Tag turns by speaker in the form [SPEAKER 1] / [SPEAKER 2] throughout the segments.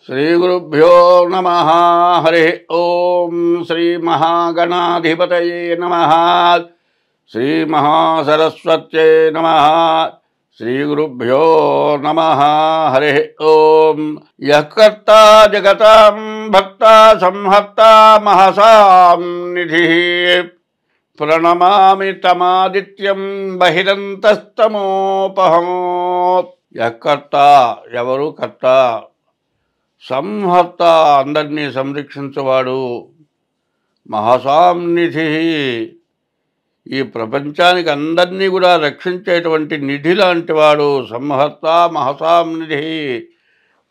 [SPEAKER 1] శ్రీగురుభ్యో నమః. హరి ఓం. శ్రీ మహాగణాధిపతయే నమః. శ్రీ మహాసరస్వత్యై నమః. శ్రీగురుభ్యో నమః. హరి ఓం. యః కర్తా జగతాం భక్తా సంహర్తా మహసాం నిధిః ప్రణమామి తమాదిత్యం బహిరంతస్తమోపహం. యః కర్తా, ఎవరు కర్త, సంహర్త, అందరినీ సంరక్షించేవాడు, మహాసాంనిధి, ఈ ప్రపంచానికి అందరినీ కూడా రక్షించేటువంటి నిధి లాంటివాడు. సంహర్త మహాసాంనిధి.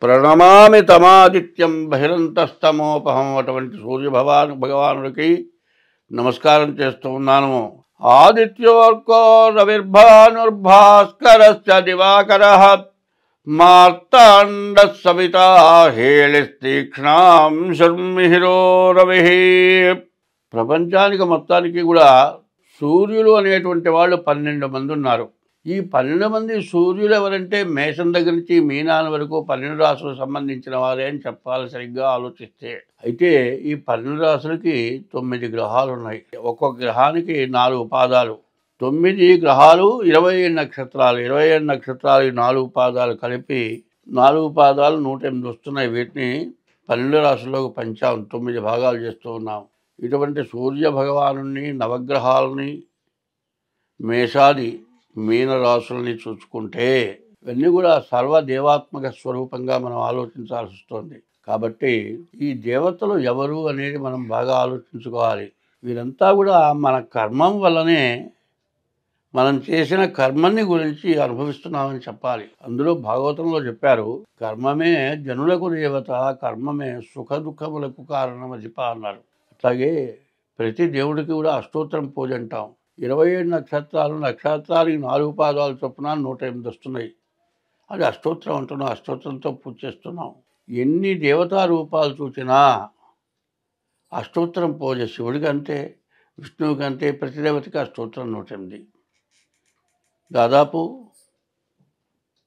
[SPEAKER 1] ప్రణమామి తమాదిత్యం బహిరంతస్తమోపహం. అటువంటి భగవానుడికి నమస్కారం చేస్తూ ఉన్నాను. ఆదిత్యోర్కో రవిర్భానుర్భాస్కరశ్చ దివాకరః మార్తాండ సవితా హేళిస్తీక్ష్ణాం శర్మిహిరో రవి. ప్రపంచానికి మొత్తానికి కూడా సూర్యులు అనేటువంటి వాళ్ళు 12 మంది ఉన్నారు. ఈ 12 మంది సూర్యులు ఎవరంటే మేషం దగ్గర నుంచి మీనాన్ వరకు 12 రాశులకు సంబంధించిన వారే అని చెప్పాలి సరిగ్గా ఆలోచిస్తే. అయితే ఈ 12 రాశులకి 9 గ్రహాలు ఉన్నాయి. ఒక్కొక్క గ్రహానికి 4 పాదాలు. 9 గ్రహాలు, 27 నక్షత్రాలు. 27 నక్షత్రాలు, 4 పాదాలు కలిపి 4 పాదాలు 108 వస్తున్నాయి. వీటిని 12 రాశుల్లోకి పంచాం, 9 భాగాలు చేస్తూ ఉన్నాం. ఇటువంటి సూర్య భగవాను నవగ్రహాలని మేషాది మీన రాశులని చూసుకుంటే ఇవన్నీ కూడా సర్వదేవాత్మక స్వరూపంగా మనం ఆలోచించాల్సి వస్తుంది. కాబట్టి ఈ దేవతలు ఎవరు అనేది మనం బాగా ఆలోచించుకోవాలి. వీరంతా కూడా మన కర్మం వల్లనే, మనం చేసిన కర్మని గురించి అనుభవిస్తున్నామని చెప్పాలి. అందులో భాగవతంలో చెప్పారు, కర్మమే జనులకు దేవత, కర్మమే సుఖ దుఃఖములకు కారణం అధిప అన్నారు. అట్లాగే ప్రతి దేవుడికి కూడా అష్టోత్తరం పూజ అంటాం. 27 నక్షత్రాలు, నక్షత్రానికి 4 పాదాలు చొప్పున 108 వస్తున్నాయి. అది అష్టోత్తరం అంటున్నాం. అష్టోత్తరంతో పూజ చేస్తున్నాం. ఎన్ని దేవతా రూపాలు చూసినా అష్టోత్తరం పూజ. శివుడికి అంతే, విష్ణువుకి అంతే, ప్రతి దేవతకి అష్టోత్తరం 108. దాదాపు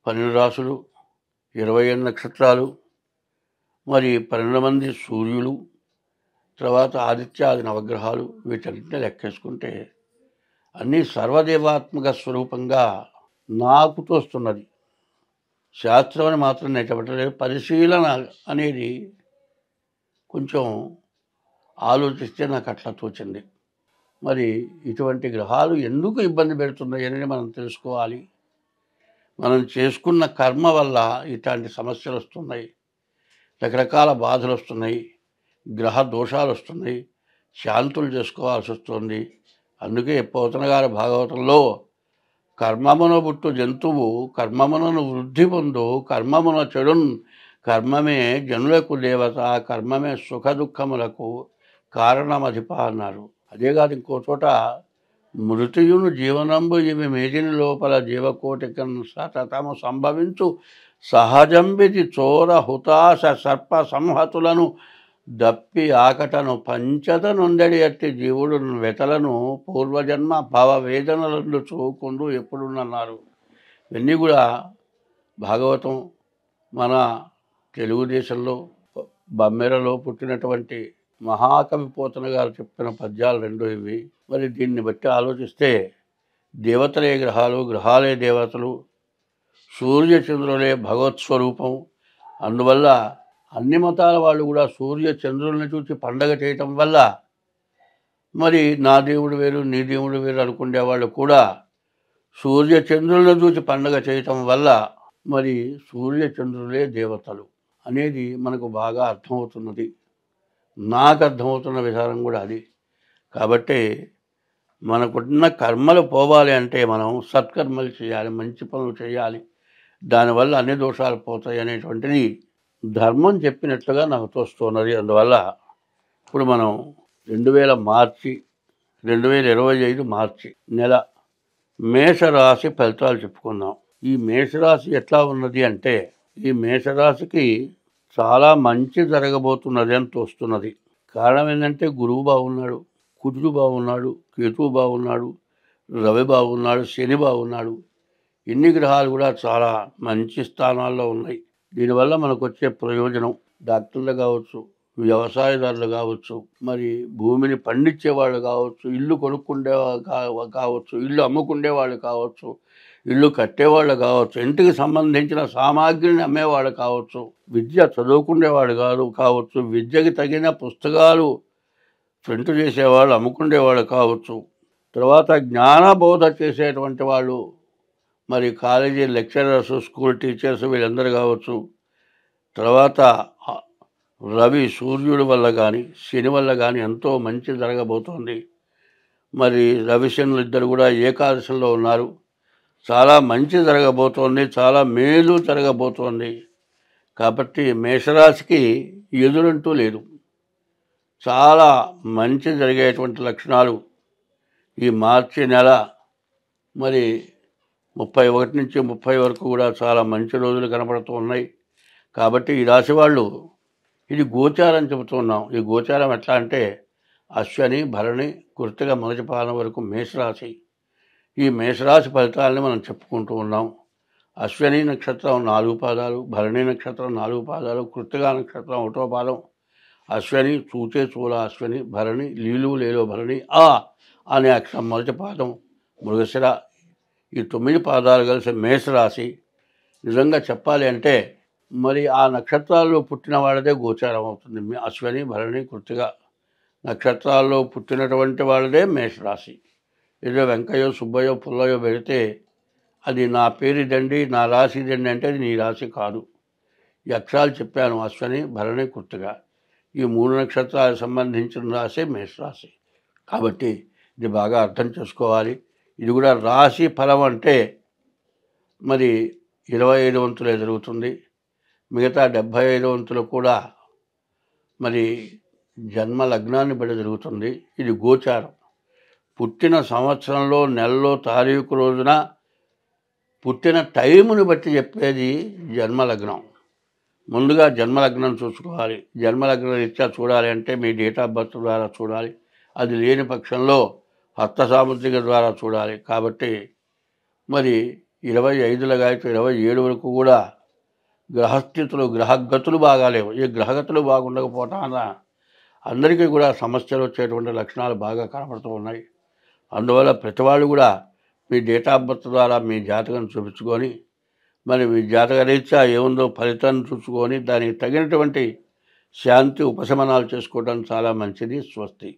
[SPEAKER 1] 12 రాశులు, 27 నక్షత్రాలు, మరి 12 మంది సూర్యులు, తర్వాత ఆదిత్యాది నవగ్రహాలు, వీటన్నింటినీ లెక్కేసుకుంటే అన్నీ సర్వదేవాత్మక స్వరూపంగా నాకు తోస్తున్నది. శాస్త్రం అని మాత్రం నేను చెప్పట్లేదు. పరిశీలన అనేది కొంచెం ఆలోచిస్తే నాకు అట్లా తోచింది. మరి ఇటువంటి గ్రహాలు ఎందుకు ఇబ్బంది పెడుతున్నాయి అనేది మనం తెలుసుకోవాలి. మనం చేసుకున్న కర్మ వల్ల ఇట్లాంటి సమస్యలు వస్తున్నాయి, రకరకాల బాధలు వస్తున్నాయి, గ్రహ దోషాలు వస్తున్నాయి, శాంతులు చేసుకోవాల్సి వస్తుంది. అందుకే పోతన గారి భాగవతంలో కర్మమున పుట్టు జంతువు కర్మమునను వృద్ధి పొందు, కర్మమున చెడున్ కర్మమే జనులకు దేవత, కర్మమే సుఖ దుఃఖములకు కారణమధిప అన్నారు. అదేకాదు ఇంకో చోట మృతియును జీవనంబు ఇవి మేదిని లోపల జీవకోటికను సతతము సంభవించు సహజంబిది చోర హుతాశ సర్ప సంహతులను దప్పి ఆకటను పంచద నొందడి అట్టి జీవుడు వెతలను పూర్వజన్మ భవవేదనలను చూకుండు ఎప్పుడున్నారు. ఇవన్నీ కూడా భాగవతం మన తెలుగుదేశంలో బమ్మెరలో పుట్టినటువంటి మహాకవి పోతన గారు చెప్పిన పద్యాలు 2 ఇవి. మరి దీన్ని బట్టి ఆలోచిస్తే దేవతలే గ్రహాలు, గ్రహాలే దేవతలు, సూర్యచంద్రులే భగవత్ స్వరూపం. అందువల్ల అన్ని మతాల వాళ్ళు కూడా సూర్య చంద్రుల్ని చూసి పండగ చేయటం వల్ల, మరి నా దేవుడు వేరు నీ దేవుడు వేరు అనుకునే వాళ్ళు కూడా సూర్య చంద్రులను చూసి పండగ చేయటం వల్ల మరి సూర్య చంద్రులే దేవతలు అనేది మనకు బాగా అర్థమవుతున్నది. నాకు అర్థమవుతున్న విధానం కూడా అది. కాబట్టి మనకున్న కర్మలు పోవాలి అంటే మనం సత్కర్మలు చేయాలి, మంచి పనులు చేయాలి. దానివల్ల అన్ని దోషాలు పోతాయి అనేటువంటిది ధర్మం చెప్పినట్లుగా నాకు తోస్తున్నది. అందువల్ల ఇప్పుడు మనం 2025 మార్చి నెల మేషరాశి ఫలితాలు చెప్పుకుందాం. ఈ మేషరాశి ఎట్లా ఉన్నది అంటే, ఈ మేషరాశికి చాలా మంచి జరగబోతున్నది అని తోస్తున్నది. కారణం ఏంటంటే గురువు బాగున్నాడు, కుజుడు బాగున్నాడు, కేతువు బాగున్నాడు, రవి బాగున్నాడు, శని బాగున్నాడు. ఇన్ని గ్రహాలు కూడా చాలా మంచి స్థానాల్లో ఉన్నాయి. దీనివల్ల మనకు వచ్చే ప్రయోజనం డాక్టర్లు కావచ్చు, వ్యవసాయదారులు కావచ్చు, మరి భూమిని పండించే వాళ్ళు కావచ్చు, ఇల్లు కొనుక్కుండే కావచ్చు, ఇల్లు అమ్ముకుండే వాళ్ళు కావచ్చు, ఇల్లు కట్టేవాళ్ళు కావచ్చు, ఇంటికి సంబంధించిన సామాగ్రిని అమ్మేవాళ్ళు కావచ్చు, విద్య చదువుకునేవాళ్ళు కావచ్చు, విద్యకి తగిన పుస్తకాలు ప్రింట్ చేసేవాళ్ళు అమ్ముకునేవాళ్ళు కావచ్చు, తర్వాత జ్ఞానబోధ చేసేటువంటి వాళ్ళు, మరి కాలేజీ లెక్చరర్స్, స్కూల్ టీచర్స్ వీళ్ళందరూ కావచ్చు, తర్వాత రవి సూర్యుడి వల్ల కానీ శని వల్ల కానీ ఎంతో మంచి జరగబోతోంది. మరి రవిశనులు ఇద్దరు కూడా ఏకాదశంలో ఉన్నారు. చాలా మంచి జరగబోతోంది, చాలా మేలు జరగబోతోంది. కాబట్టి మేషరాశికి ఎదురంటూ లేదు. చాలా మంచి జరిగేటువంటి లక్షణాలు ఈ మార్చి నెల మరి 31 నుంచి 30 వరకు కూడా చాలా మంచి రోజులు కనపడుతూ ఉన్నాయి. కాబట్టి ఈ రాశి వాళ్ళు, ఇది గోచారం చెబుతున్నాం. ఈ గోచారం ఎట్లా అంటే అశ్వని, భరణి, కృత్తిక మొదటి పాదం వరకు మేషరాశి. ఈ మేషరాశి ఫలితాలని మనం చెప్పుకుంటూ ఉన్నాం. అశ్వని నక్షత్రం 4 పాదాలు, భరణి నక్షత్రం 4 పాదాలు, కృత్తిక నక్షత్రం 1వ పాదం. అశ్వని చూచే చూల అశ్వని, భరణి లీలు లేలో భరణి, ఆ అనే అక్షరం మొదటి పాదం, మృగశిర, ఈ 9 పాదాలు కలిసి మేషరాశి. నిజంగా చెప్పాలి అంటే మరి ఆ నక్షత్రాల్లో పుట్టిన వాళ్ళదే గోచారం అవుతుంది. అశ్వని, భరణి, కృత్తిక నక్షత్రాల్లో పుట్టినటువంటి వాళ్ళదే మేషరాశి. ఏదో వెంకయ్యో, సుబ్బయ్యో, పుల్లయ్యో పెడితే అది నా పేరు ఇదండి, నా రాశి ఇదండి అంటే అది నీ రాశి కాదు. ఈ అక్షరాలు చెప్పాను, అశ్వని, భరణి, కృత్తిక. ఈ 3 నక్షత్రాలకు సంబంధించిన రాశి మేషరాశి. కాబట్టి ఇది బాగా అర్థం చేసుకోవాలి. ఇది కూడా రాశి ఫలం అంటే మరి 25 వంతులే జరుగుతుంది. మిగతా 75 వంతులు కూడా మరి జన్మ లగ్నాన్ని బట్టి జరుగుతుంది. ఇది గోచారం. పుట్టిన సంవత్సరంలో, నెలలో, తారీఖు రోజున పుట్టిన టైముని బట్టి చెప్పేది జన్మలగ్నం. ముందుగా జన్మలగ్నం చూసుకోవాలి. జన్మలగ్నం రీత్యా చూడాలి అంటే మీ డేట్ ఆఫ్ బర్త్ ద్వారా చూడాలి. అది లేని పక్షంలో హస్త సాముద్రిక ద్వారా చూడాలి. కాబట్టి మరి 25 అయితే 27 వరకు కూడా గ్రహస్థితులు, గ్రహగతులు బాగాలేవు. ఈ గ్రహగతులు బాగుండకపోవటాన అందరికీ కూడా సమస్యలు వచ్చేటువంటి లక్షణాలు బాగా కనపడుతూ ఉన్నాయి. అందువల్ల ప్రతి వాళ్ళు కూడా మీ డేట్ ఆఫ్ బర్త్ ద్వారా మీ జాతకం చూపించుకొని మరి మీ జాతక రీత్యా ఏముందో ఫలితాన్ని చూసుకొని దానికి తగినటువంటి శాంతి ఉపశమనాలు చేసుకోవడం చాలా మంచిది. స్వస్తి.